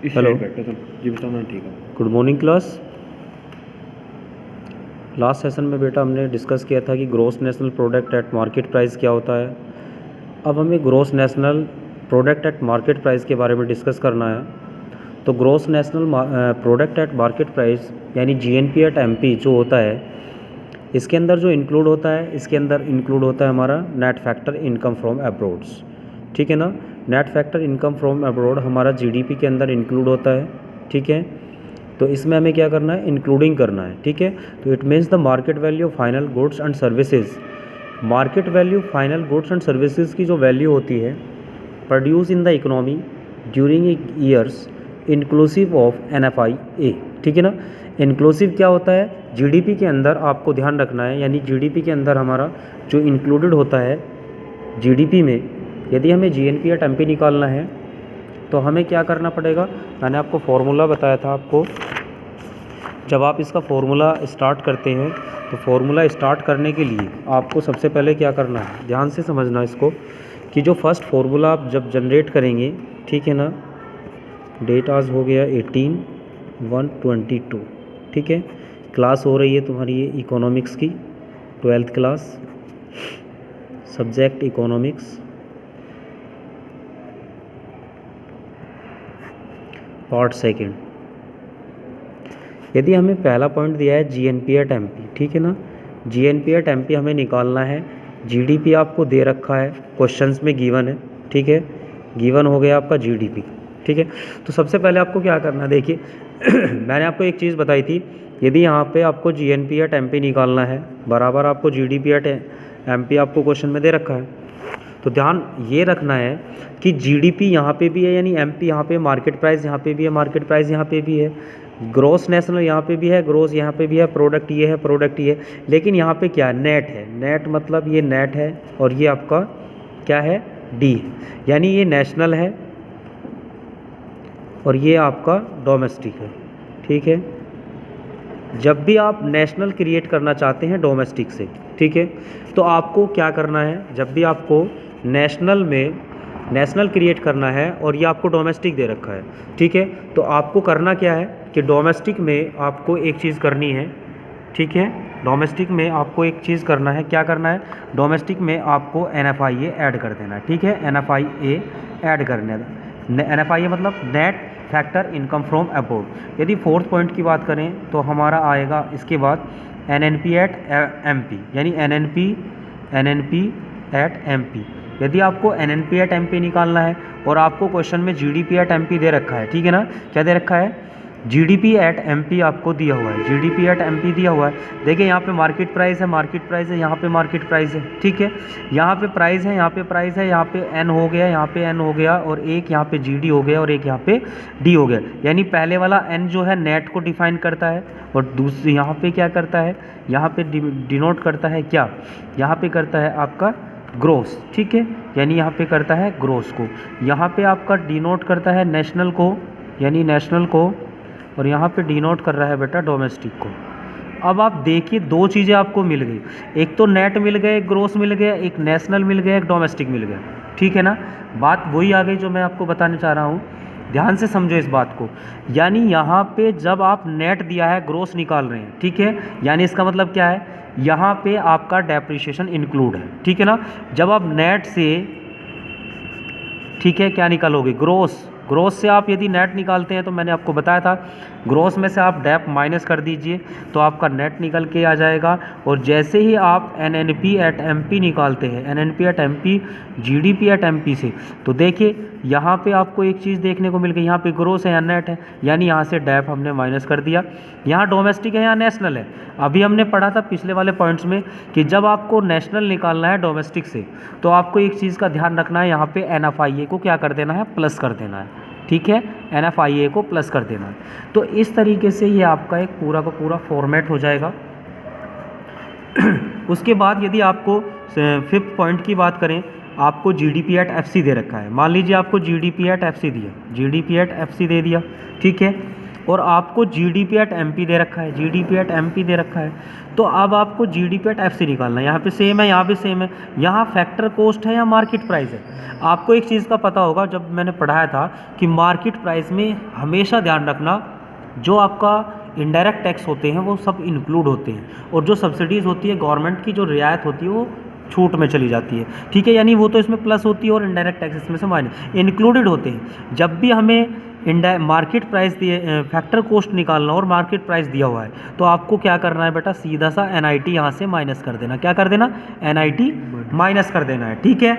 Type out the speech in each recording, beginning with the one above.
Hello, जी बताओ ma'am. ठीक है। Good morning class. Last session में बेटा हमने डिस्कस किया था कि gross national product at market price क्या होता है। अब हमें gross national product at market price के बारे में डिस्कस करना है। तो gross national product at market price यानी जीएनपी एट एमपी जो होता है, इसके अंदर जो इंक्लूड होता है, इसके अंदर इंक्लूड होता है हमारा नेट फैक्टर इनकम फ्रॉम अब्रोड्स। ठीक है ना। Net factor income from abroad हमारा जीडीपी के अंदर इंक्लूड होता है। ठीक है। तो इसमें हमें क्या करना है, इंक्लूडिंग करना है। ठीक है। तो it means the market value of final goods and services. Market value final goods and services की जो वैल्यू होती है produce in the economy during years inclusive of NFIA। ठीक है ना। इंक्लूसिव क्या होता है, जीडीपी के अंदर आपको ध्यान रखना है, यानी जीडीपी के अंदर हमारा जो इंक्लूडेड होता है जीडीपी में, यदि हमें जीएनपी या टेम्पी निकालना है तो हमें क्या करना पड़ेगा। मैंने आपको फॉर्मूला बताया था आपको, जब आप इसका फॉर्मूला स्टार्ट करते हैं तो फॉर्मूला स्टार्ट करने के लिए आपको सबसे पहले क्या करना है, ध्यान से समझना इसको, कि जो फर्स्ट फार्मूला आप जब जनरेट करेंगे, ठीक है ना, डेट आज हो गया 18/1/22। ठीक है। क्लास हो रही है तुम्हारी ये इकोनॉमिक्स की 12th class, subject economics, part second. यदि हमें पहला पॉइंट दिया है जीएनपी एट एमपी, ठीक है ना, जीएनपी एट एमपी हमें निकालना है। जीडीपी आपको दे रखा है, क्वेश्चंस में गिवन है। ठीक है। गिवन हो गया आपका जीडीपी। ठीक है। तो सबसे पहले आपको क्या करना है, देखिए मैंने आपको एक चीज़ बताई थी, यदि यहाँ पे आपको जीएनपी एट एमपी निकालना है बराबर आपको जीडीपी एट एमपी आपको क्वेश्चन में दे रखा है, तो ध्यान ये रखना है कि जीडीपी यहाँ पे भी है, यानी एमपी यहाँ पे, मार्केट प्राइस यहाँ पे भी है, मार्केट प्राइस यहाँ पे भी है, ग्रोस नेशनल यहाँ पे भी है, ग्रोस यहाँ पे भी है, प्रोडक्ट ये है, प्रोडक्ट ये है, लेकिन यहाँ पे क्या है, नेट है। नेट मतलब ये नेट है और ये आपका क्या है, डी है, यानी ये नेशनल है और ये आपका डोमेस्टिक है। ठीक है। जब भी आप नेशनल क्रिएट करना चाहते हैं डोमेस्टिक से, ठीक है, तो आपको क्या करना है, जब भी आपको नेशनल में नेशनल क्रिएट करना है और ये आपको डोमेस्टिक दे रखा है, ठीक है, तो आपको करना क्या है कि डोमेस्टिक में आपको एक चीज़ करनी है। ठीक है। डोमेस्टिक में आपको एक चीज़ करना है, क्या करना है, डोमेस्टिक में आपको NFIA ऐड कर देना है। ठीक है। NFIA ऐड करने NFIA मतलब net factor income from abroad. यदि फोर्थ पॉइंट की बात करें तो हमारा आएगा इसके बाद NNP एट MP, यानी NNP एट MP। यदि आपको NNP एट MP निकालना है और आपको क्वेश्चन में GDP एट MP दे रखा है, ठीक है ना, क्या दे रखा है, GDP एट MP आपको दिया हुआ है, GDP एट MP दिया हुआ है। देखिए यहाँ पे मार्केट प्राइस है, मार्केट प्राइस है, यहाँ पे मार्केट प्राइस है। ठीक है। यहाँ पे प्राइस है, यहाँ पे प्राइस है, यहाँ पे N हो गया, यहाँ पे N हो गया, और एक यहाँ पे GD हो गया और एक यहाँ पे D हो गया। यानी पहले वाला N जो है नेट को डिफाइन करता है और दूसरी यहाँ पे क्या करता है, यहाँ पे डिनोट करता है क्या, यहाँ पे करता है आपका ग्रोस। ठीक है। यानी यहाँ पे करता है ग्रोस को, यहाँ पे आपका डिनोट करता है नेशनल को, यानी नेशनल को, और यहाँ पे डिनोट कर रहा है बेटा डोमेस्टिक को। अब आप देखिए दो चीज़ें आपको मिल गई, एक तो नेट मिल गया, एक ग्रोस मिल गया, एक नेशनल मिल गया, एक डोमेस्टिक मिल गया। ठीक है ना। बात वही आ गई जो मैं आपको बताने चाह रहा हूँ, ध्यान से समझो इस बात को। यानी यहाँ पे जब आप नेट दिया है, ग्रोस निकाल रहे हैं, ठीक है, यानी इसका मतलब क्या है, यहाँ पे आपका डेप्रिसिएशन इंक्लूड है। ठीक है ना। जब आप नेट से, ठीक है, क्या निकालोगे, ग्रोस, ग्रोस से आप यदि नेट निकालते हैं तो मैंने आपको बताया था, ग्रोस में से आप डेप माइनस कर दीजिए तो आपका नेट निकल के आ जाएगा। और जैसे ही आप NNP एट MP निकालते हैं, NNP at MP GDP at MP से, तो देखिए यहाँ पे आपको एक चीज़ देखने को मिल गई, यहाँ पे ग्रोस है या नेट है, यानी यहाँ से डेप हमने माइनस कर दिया। यहाँ डोमेस्टिक है या नेशनल है, अभी हमने पढ़ा था पिछले वाले पॉइंट्स में कि जब आपको नेशनल निकालना है डोमेस्टिक से तो आपको एक चीज़ का ध्यान रखना है, यहाँ पे NFIA को क्या कर देना है, प्लस कर देना है। ठीक है। NFIA को प्लस कर देना है। तो इस तरीके से ये आपका एक पूरा का पूरा फॉर्मेट हो जाएगा। उसके बाद यदि आपको फिफ्थ पॉइंट की बात करें, आपको GDP एट FC दे रखा है। मान लीजिए आपको GDP एट FC दिया, GDP एट FC दे दिया, ठीक है, और आपको जीडीपी एट एमपी दे रखा है, जीडीपी एट एमपी दे रखा है। तो अब आपको जीडीपी एट एफसी निकालना है। यहाँ पे सेम है, यहाँ पे सेम है। यहाँ फैक्टर कॉस्ट है या मार्केट प्राइस है। आपको एक चीज़ का पता होगा, जब मैंने पढ़ाया था कि मार्केट प्राइस में हमेशा ध्यान रखना जो आपका इनडायरेक्ट टैक्स होते हैं वो सब इंक्लूड होते हैं, और जो सब्सिडीज़ होती है गवर्नमेंट की, जो रियायत होती है वो छूट में चली जाती है, ठीक है। यानी वो तो इसमें प्लस होती है और इनडायरेक्ट टैक्स इसमें से माइनस इंक्लूडेड होते हैं। जब भी हमें मार्केट प्राइस दिए, फैक्टर कॉस्ट निकालना और मार्केट प्राइस दिया हुआ है, तो आपको क्या करना है बेटा, सीधा सा एनआईटी यहाँ से माइनस कर देना। क्या कर देना, एनआईटी माइनस कर देना है, ठीक है।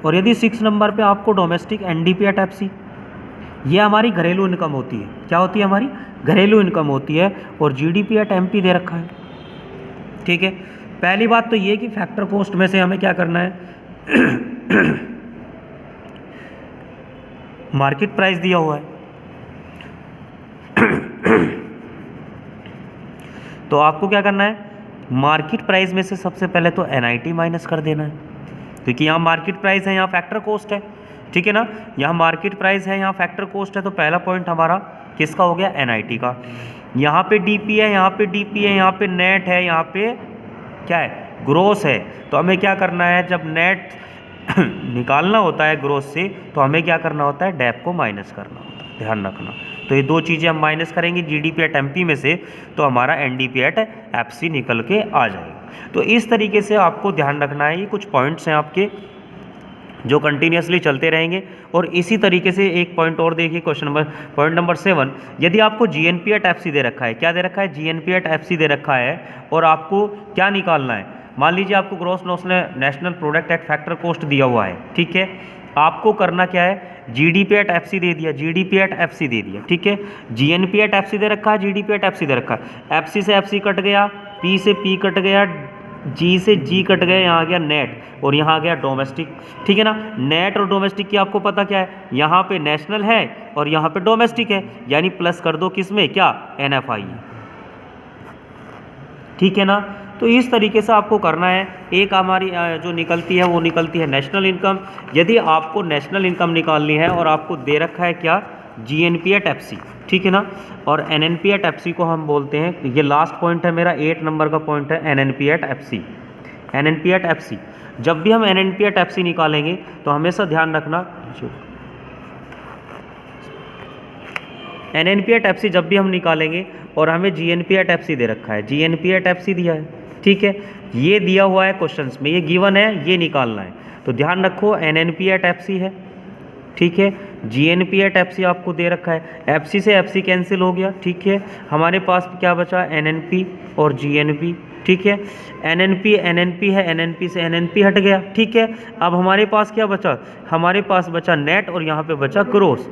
और यदि 6 नंबर पे आपको डोमेस्टिक एनडीपी एट एफसी, ये हमारी घरेलू इनकम होती है। क्या होती है, हमारी घरेलू इनकम होती है, और जीडीपी एट एमपी दे रखा है, ठीक है। पहली बात तो ये कि फैक्टर कॉस्ट में से हमें क्या करना है, मार्केट प्राइस दिया हुआ है, तो आपको क्या करना है, मार्केट प्राइस में से सबसे पहले तो एनआईटी माइनस कर देना है, क्योंकि यहाँ मार्केट प्राइस है, यहाँ फैक्टर कॉस्ट है, ठीक है ना। यहाँ मार्केट प्राइस है, यहाँ फैक्टर कॉस्ट है, तो पहला पॉइंट हमारा किसका हो गया, एनआईटी का। यहाँ पे डीपी है, यहाँ पे डीपी है, यहाँ पे नेट है, यहाँ पे क्या है, ग्रोस है। तो हमें क्या करना है, जब नेट निकालना होता है ग्रोस से, तो हमें क्या करना होता है, डैप को माइनस करना होता है, ध्यान रखना। तो ये दो चीज़ें हम माइनस करेंगे जीडीपी एट एमपी में से, तो हमारा एनडीपी एट एफसी निकल के आ जाएगा। तो इस तरीके से आपको ध्यान रखना है, ये कुछ पॉइंट्स हैं आपके जो कंटिन्यूसली चलते रहेंगे। और इसी तरीके से एक पॉइंट और देखिए, पॉइंट नंबर 7, यदि आपको जीएनपी एट एफसी दे रखा है, क्या दे रखा है, जीएनपी एट एफसी दे रखा है, और आपको क्या निकालना है, मान लीजिए आपको gross national product at factor cost दिया हुआ है, ठीक है। आपको करना क्या है, जीडीपी एट एफसी दे दिया, जीडीपी एट एफसी दे दिया, ठीक है। जीएनपी एट एफसी दे रखा है, जीडीपी एट एफसी दे रखा है, एफसी से एफसी कट गया, पी से पी कट गया, जी से जी कट गया, यहाँ आ गया नेट, और यहाँ आ गया डोमेस्टिक, ठीक है ना। नेट और डोमेस्टिक की आपको पता क्या है, यहाँ पे नेशनल है और यहाँ पे डोमेस्टिक है, यानी प्लस कर दो किसमें, क्या, एनएफआई, ठीक है ना। तो इस तरीके से आपको करना है। एक हमारी जो निकलती है वो निकलती है नेशनल इनकम। यदि आपको नेशनल इनकम निकालनी है और आपको दे रखा है क्या, जीएनपी एट एफसी, ठीक है ना, और एनएनपी एट एफसी को हम बोलते हैं, ये लास्ट पॉइंट है मेरा 8 नंबर का पॉइंट है, NNP at FC. NNP at FC, जब भी हम एनएनपी एट एफसी निकालेंगे तो हमेशा ध्यान रखना, एनएनपी एट एफसी जब भी हम निकालेंगे और हमें जीएनपी एट एफसी दे रखा है, जीएनपी एट एफसी दिया है, ठीक है, ये दिया हुआ है क्वेश्चंस में, ये गिवन है, ये निकालना है। तो ध्यान रखो, एनएनपी एट एफसी है, ठीक है, जीएनपी एट एफसी आपको दे रखा है, एफसी से एफसी कैंसिल हो गया, ठीक है। हमारे पास क्या बचा, एनएनपी और जीएनपी, ठीक है। एनएनपी एनएनपी है, एनएनपी से एनएनपी हट गया, ठीक है। अब हमारे पास क्या बचा, हमारे पास बचा नेट और यहाँ पे बचा ग्रोस।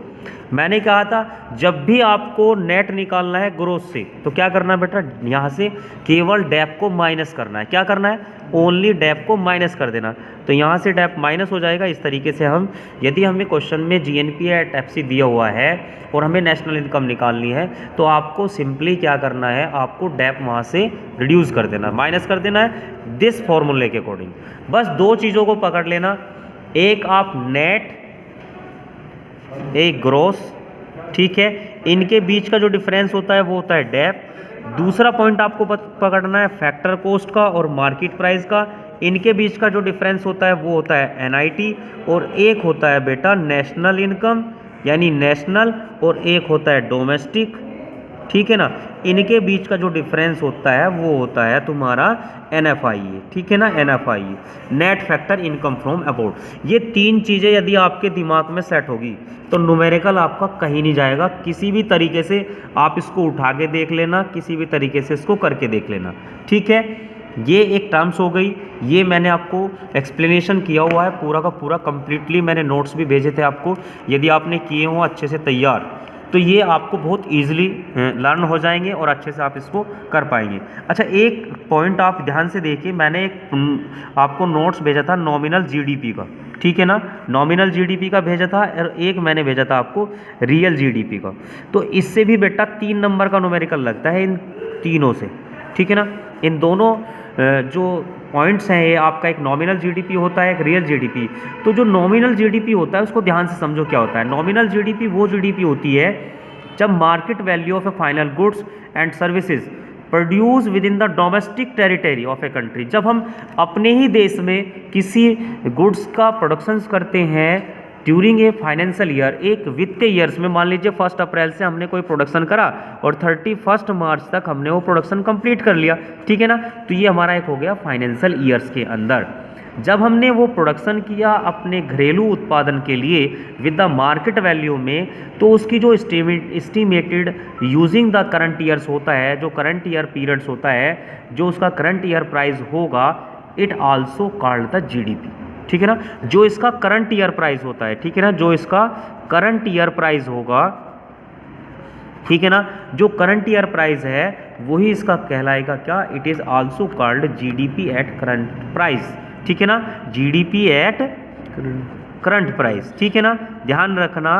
मैंने कहा था जब भी आपको नेट निकालना है ग्रोस से, तो क्या करना है बेटा, यहाँ से केवल डैप को माइनस करना है। क्या करना है, ओनली डैप को माइनस कर देना। तो यहाँ से डैप माइनस हो जाएगा। इस तरीके से हम, यदि हमें क्वेश्चन में जीएनपी एट एफसी दिया हुआ है और हमें नेशनल इनकम निकालनी है, तो आपको सिंपली क्या करना है, आपको डैप वहाँ से रिड्यूस कर देना, माइनस कर देना है, दिस फॉर्मूले के अकॉर्डिंग। बस दो चीज़ों को पकड़ लेना, एक आप नेट, एक ग्रोस, ठीक है, इनके बीच का जो डिफरेंस होता है वो होता है डैप। दूसरा पॉइंट आपको पकड़ना है फैक्टर कॉस्ट का और मार्केट प्राइस का, इनके बीच का जो डिफरेंस होता है वो होता है एनआईटी, और एक होता है बेटा नेशनल इनकम यानी नेशनल, और एक होता है डोमेस्टिक, ठीक है ना। इनके बीच का जो डिफरेंस होता है वो होता है तुम्हारा एनएफआईए, ठीक है ना, NFIA, net factor income from about. ये तीन चीज़ें यदि आपके दिमाग में सेट होगी तो न्यूमेरिकल आपका कहीं नहीं जाएगा। किसी भी तरीके से आप इसको उठा के देख लेना, किसी भी तरीके से इसको करके देख लेना, ठीक है। ये एक टर्म्स हो गई, ये मैंने आपको एक्सप्लेनेशन किया हुआ है पूरा का पूरा कंप्लीटली, मैंने नोट्स भी भेजे थे आपको, यदि आपने किए हों अच्छे से तैयार तो ये आपको बहुत इजीली लर्न हो जाएंगे और अच्छे से आप इसको कर पाएंगे। अच्छा, एक पॉइंट आप ध्यान से देखिए, मैंने एक आपको नोट्स भेजा था नॉमिनल जीडीपी का, ठीक है ना, नॉमिनल जीडीपी का भेजा था, और एक मैंने भेजा था आपको रियल जीडीपी का। तो इससे भी बेटा 3 नंबर का न्यूमेरिकल लगता है इन तीनों से, ठीक है ना। इन दोनों जो पॉइंट्स हैं, ये आपका एक नॉमिनल जीडीपी होता है, एक रियल जीडीपी। तो जो नॉमिनल जीडीपी होता है उसको ध्यान से समझो क्या होता है। नॉमिनल जीडीपी वो जीडीपी होती है जब market value of A final goods and services produce with in the domestic territory of a country, जब हम अपने ही देश में किसी गुड्स का प्रोडक्शन करते हैं ड्यूरिंग ए फाइनेंशियल ईयर, एक वित्तीय ईयर्स में, मान लीजिए 1 अप्रैल से हमने कोई प्रोडक्शन करा और 31 मार्च तक हमने वो प्रोडक्शन कंप्लीट कर लिया, ठीक है ना, तो ये हमारा एक हो गया फाइनेंशियल ईयर्स के अंदर। जब हमने वो प्रोडक्शन किया अपने घरेलू उत्पादन के लिए विद द मार्केट वैल्यू में, तो उसकी जो estimated using the current years होता है, जो करंट ईयर पीरियड्स होता है, जो उसका करंट ईयर प्राइस होगा, it also called the GDP, ठीक है ना, जो इसका करंट ईयर प्राइस होता है, ठीक है ना, जो इसका करंट ईयर प्राइस होगा, ठीक है ना, जो करंट ईयर प्राइस है वही इसका कहलाएगा क्या, it is also called GDP at current price, ठीक है ना, जीडीपी एट करंट प्राइस, ठीक है ना, ध्यान रखना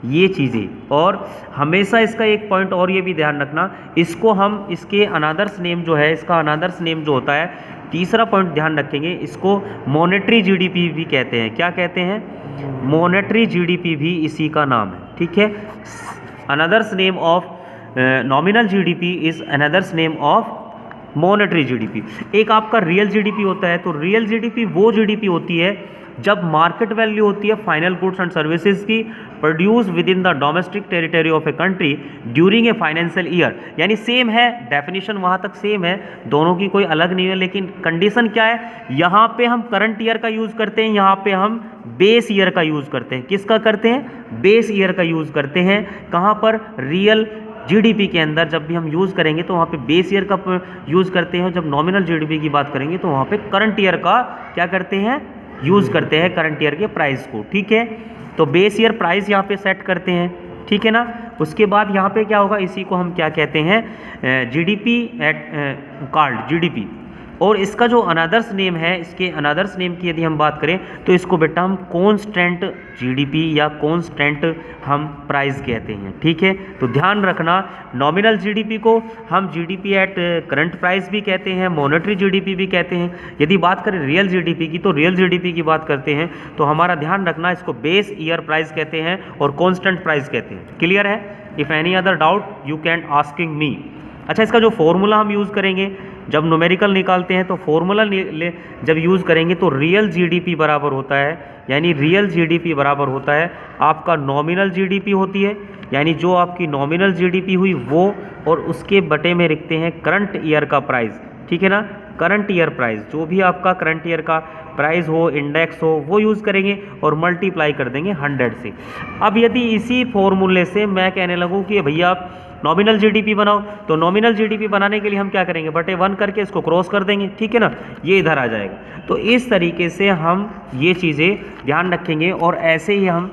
ये चीज़ें। और हमेशा इसका एक पॉइंट और ये भी ध्यान रखना, इसको हम इसके अनदर्स नेम जो है, इसका अनदर्स नेम जो होता है, तीसरा पॉइंट ध्यान रखेंगे, इसको मॉनेटरी जीडीपी भी कहते हैं। क्या कहते हैं? मॉनेटरी जीडीपी भी इसी का नाम है, ठीक है। Another's name of nominal GDP is another's name of monetary GDP. एक आपका रियल जीडीपी होता है, तो रियल जीडीपी वो जीडीपी होती है जब मार्केट वैल्यू होती है फाइनल गुड्स एंड सर्विसेज की produce with in the domestic territory of a country during a financial year, यानी सेम है, डेफिनेशन वहाँ तक सेम है, दोनों की कोई अलग नहीं है, लेकिन कंडीशन क्या है, यहाँ पे हम करंट ईयर का यूज़ करते हैं, यहाँ पे हम बेस ईयर का यूज़ करते हैं। किसका करते हैं? बेस ईयर का यूज़ करते हैं। कहाँ पर? रियल जीडीपी के अंदर जब भी हम यूज़ करेंगे तो वहाँ पे बेस ईयर का यूज़ करते हैं, जब नॉमिनल जीडीपी की बात करेंगे तो वहाँ पे करंट ईयर का क्या करते हैं? यूज़ करते हैं, करंट ईयर के प्राइस को, ठीक है। तो बेस ईयर प्राइस यहाँ पे सेट करते हैं, ठीक है ना। उसके बाद यहाँ पे क्या होगा, इसी को हम क्या कहते हैं? GDP at called GDP. और इसका जो अनदर्स नेम है, इसके अनदर्स नेम की यदि हम बात करें तो इसको बेटा हम कॉन्स्टेंट जीडीपी या कॉन्स्टेंट हम प्राइस कहते हैं, ठीक है। तो ध्यान रखना, नॉमिनल जीडीपी को हम जीडीपी एट करंट प्राइस भी कहते हैं, मॉनेटरी जीडीपी भी कहते हैं। यदि बात करें रियल जीडीपी की, तो रियल जीडीपी की बात करते हैं तो हमारा ध्यान रखना, इसको बेस ईयर प्राइस कहते हैं और कॉन्स्टेंट प्राइस कहते हैं। क्लियर है? If any other doubt you can asking me. अच्छा, इसका जो फॉर्मूला हम यूज़ करेंगे जब न्यूमेरिकल निकालते हैं, तो फॉर्मूला जब यूज़ करेंगे तो रियल जीडीपी बराबर होता है, यानी रियल जीडीपी बराबर होता है आपका नॉमिनल जीडीपी होती है, यानी जो आपकी नॉमिनल जीडीपी हुई वो, और उसके बटे में लिखते हैं करंट ईयर का प्राइस, ठीक है ना। करंट ईयर प्राइस, जो भी आपका करंट ईयर का प्राइस हो, इंडेक्स हो, वो यूज़ करेंगे और मल्टीप्लाई कर देंगे 100 से। अब यदि इसी फॉर्मूले से मैं कहने लगूँ कि भैया आप नॉमिनल जीडीपी बनाओ, तो नॉमिनल जीडीपी बनाने के लिए हम क्या करेंगे? बटे 1 करके इसको क्रॉस कर देंगे, ठीक है ना, ये इधर आ जाएगा। तो इस तरीके से हम ये चीज़ें ध्यान रखेंगे और ऐसे ही हम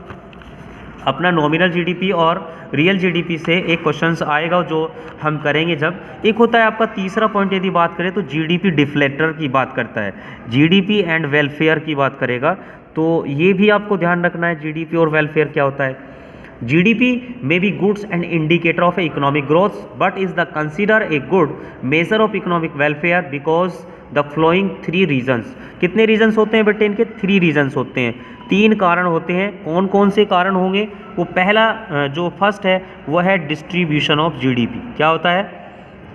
अपना नॉमिनल जीडीपी और रियल जीडीपी से एक क्वेश्चंस आएगा जो हम करेंगे जब। एक होता है आपका तीसरा पॉइंट, यदि बात करें तो जीडीपी डिफ्लेक्टर की बात करता है, जीडीपी एंड वेलफेयर की बात करेगा, तो ये भी आपको ध्यान रखना है जीडीपी और वेलफेयर क्या होता है। GDP may be goods and indicator of economic growth, but is the consider a good measure of economic welfare because the following 3 reasons। कितने रीजन्स होते हैं बेटे इनके? 3 रीजन्स होते हैं, 3 कारण होते हैं। कौन कौन से कारण होंगे? वो पहला जो फर्स्ट है वो है डिस्ट्रीब्यूशन ऑफ जीडीपी। क्या होता है?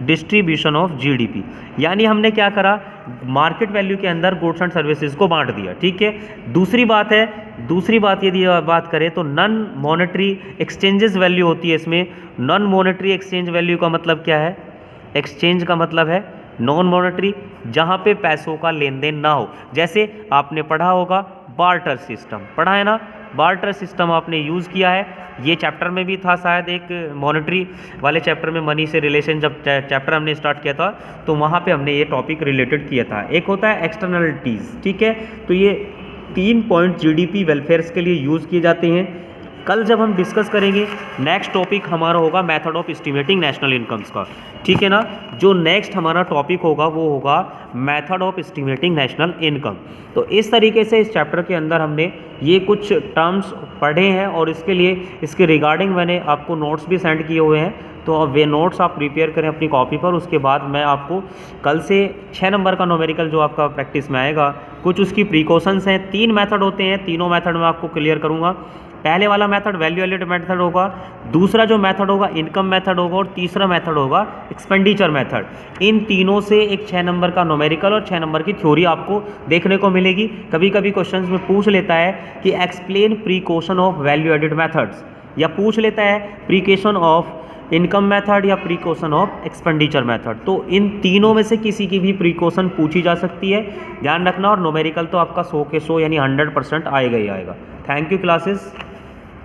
डिस्ट्रीब्यूशन ऑफ जीडीपी, यानी हमने क्या करा, मार्केट वैल्यू के अंदर गुड्स एंड सर्विसेज को बांट दिया, ठीक है। दूसरी बात यदि बात करें तो नॉन मॉनेटरी एक्सचेंजेस वैल्यू होती है इसमें। नॉन मॉनेटरी एक्सचेंज वैल्यू का मतलब क्या है? एक्सचेंज का मतलब है नॉन मॉनेटरी, जहाँ पे पैसों का लेन देन ना हो। जैसे आपने पढ़ा होगा बार्टर सिस्टम, पढ़ा है ना, बार्टर सिस्टम आपने यूज़ किया है, ये चैप्टर में भी था शायद, एक मॉनेटरी वाले चैप्टर में मनी से रिलेशन जब चैप्टर हमने स्टार्ट किया था तो वहाँ पे हमने ये टॉपिक रिलेटेड किया था। एक होता है एक्सटर्नलिटीज़, ठीक है। तो ये 3 पॉइंट जीडीपी वेलफेयर्स के लिए यूज़ किए जाते हैं। कल जब हम डिस्कस करेंगे नेक्स्ट टॉपिक हमारा होगा method of estimating national incomes का, ठीक है ना। जो नेक्स्ट हमारा टॉपिक होगा वो होगा method of estimating national income. तो इस तरीके से इस चैप्टर के अंदर हमने ये कुछ टर्म्स पढ़े हैं और इसके लिए इसके रिगार्डिंग मैंने आपको नोट्स भी सेंड किए हुए हैं, तो अब वे नोट्स आप प्रिपेयर करें अपनी कॉपी पर। उसके बाद मैं आपको कल से 6 नंबर का न्यूमेरिकल जो आपका प्रैक्टिस में आएगा, कुछ उसकी प्रिकॉशंस हैं। 3 मेथड होते हैं, तीनों मेथड में आपको क्लियर करूँगा। पहले वाला मेथड वैल्यू एडेड मेथड होगा, दूसरा जो मेथड होगा इनकम मेथड होगा, और तीसरा मेथड होगा एक्सपेंडिचर मेथड। इन तीनों से एक 6 नंबर का न्यूमेरिकल और 6 नंबर की थ्योरी आपको देखने को मिलेगी। कभी कभी क्वेश्चंस में पूछ लेता है कि explain precaution of value added methods, या पूछ लेता है प्रीकॉशन ऑफ इनकम मेथड या प्रीकॉशन ऑफ एक्सपेंडिचर मेथड। तो इन तीनों में से किसी की भी प्रीकॉशन पूछी जा सकती है, ध्यान रखना। और न्यूमेरिकल तो आपका 100 के 100 यानी 100% आएगा ही आएगा। Thank you classes.